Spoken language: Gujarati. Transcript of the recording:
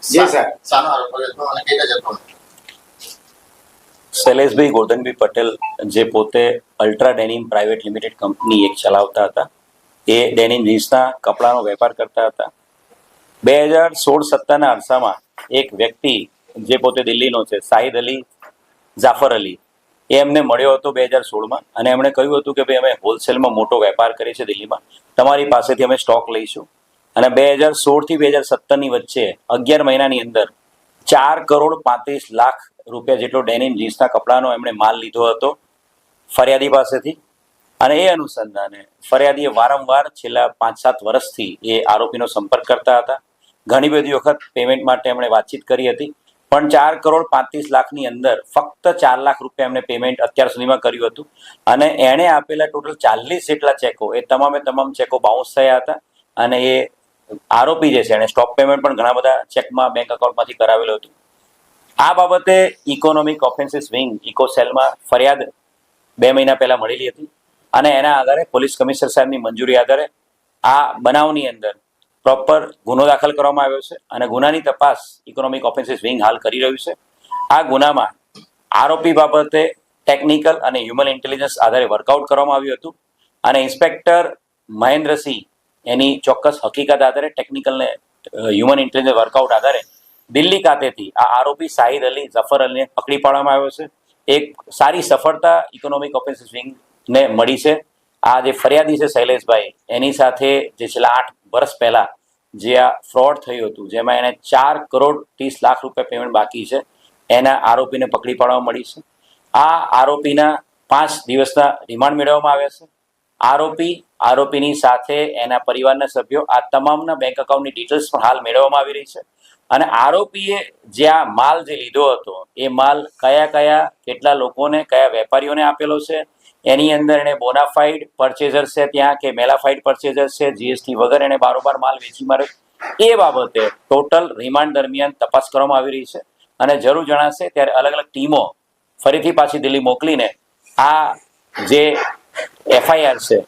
જી સર. શાનો આરોપ હતો અને કઈ રીતે હતો? શૈલેષભાઈ ગોરધનભાઈ પટેલ જે પોતે ultra denim private limited company એક ચલાવતા હતા, એ ડેનિમ જીન્સના કપડાનો વેપાર કરતા હતા. 2016-17ના અરસામાં એક વ્યક્તિ જે પોતે દિલ્હીનો છે, શાહિદ અલી જાફર અલી, એ એમને મળ્યો હતો 2016માં અને એમણે કહ્યું હતું કે ભાઈ અમે હોલસેલમાં મોટો વેપાર કરીએ છીએ દિલ્હીમાં, તમારી પાસેથી અમે સ્ટોક લઈશું. અને 2016થી 2017ની વચ્ચે 11 મહિનાની અંદર 4,35,00,000 રૂપિયા જેટલો ડેનિમ જીન્સના કપડાનો એમણે માલ લીધો હતો ફરિયાદી પાસેથી. અને એ અનુસંધાને ફરિયાદીએ વારંવાર છેલ્લા 5-7 વર્ષથી એ આરોપીનો સંપર્ક કરતા હતા. ઘણી બધી વખત પેમેન્ટ માટે એમણે વાતચીત કરી હતી, પણ 4,35,00,000ની અંદર ફક્ત 4 લાખ રૂપિયા એમણે પેમેન્ટ અત્યાર સુધીમાં કર્યું હતું. અને એણે આપેલા ટોટલ 40 જેટલા ચેકો, એ તમામ ચેકો બાઉન્સ થયા હતા. અને એ આરોપી જે છે એને સ્ટોક પેમેન્ટ પણ ઘણા બધા ચેકમાં બેંક એકાઉન્ટમાંથી કરાવેલું હતું. આ બાબતે ઇકોનોમિક ઓફેન્સીસ વિંગ ઇકોસેલમાં ફરિયાદ 2 મહિના પહેલા મળેલી હતી અને એના આધારે પોલીસ કમિશનર સાહેબની મંજૂરી આધારે આ બનાવની અંદર પ્રોપર ગુનો દાખલ કરવામાં આવ્યો છે અને ગુનાની તપાસ ઇકોનોમિક ઓફેન્સીસ વિંગ હાલ કરી રહ્યું છે. આ ગુનામાં આરોપી બાબતે ટેકનિકલ અને હ્યુમન ઇન્ટેલિજન્સ આધારે વર્કઆઉટ કરવામાં આવ્યું હતું અને ઇન્સ્પેક્ટર મહેન્દ્રસિંહ એની ચોક્કસ હકીકત આધારે ટેકનિકલ ને હ્યુમન ઇન્ટેલિજન્સ વર્કઆઉટ આધારે દિલ્હી ખાતેથી આ આરોપી શાહિદ અલી જફર અલીને પકડી પાડવામાં આવ્યો છે. એક સારી સફળતા ઇકોનોમિક ઓફેન્સીસ વિંગને મળી છે. આ જે ફરિયાદી છે શૈલેષભાઈ, એની સાથે જે છેલ્લા 8 વર્ષ પહેલા જે આ ફ્રોડ થયું હતું, જેમાં એને 4,30,00,000 રૂપિયા પેમેન્ટ બાકી છે, એના આરોપીને પકડી પાડવામાં મળી છે. આ આરોપીના 5 દિવસના રિમાન્ડ મેળવવામાં આવ્યા છે. આરોપીની સાથે એના પરિવારના સભ્યો, આ તમામના બેંક એકાઉન્ટની ડિટેલ્સ પણ હાલ મેળવવામાં આવી રહી છે. અને આરોપીએ જે આ માલ જે લીધો હતો, એ માલ કયા કેટલા લોકોને, કયા વેપારીઓને આપેલો છે, એની અંદર એને બોનાફાઇડ પરચેઝર છે ત્યાં કે મેલાફાઇડ પરચેઝર છે, જીએસટી વગર એને બારોબાર માલ વેચી માર્યો, એ બાબતે ટોટલ રિમાન્ડ દરમિયાન તપાસ કરવામાં આવી રહી છે. અને જરૂર જણાશે ત્યારે અલગ અલગ ટીમો ફરીથી પાછી દિલ્હી મોકલીને આ જે એફઆઈઆર છે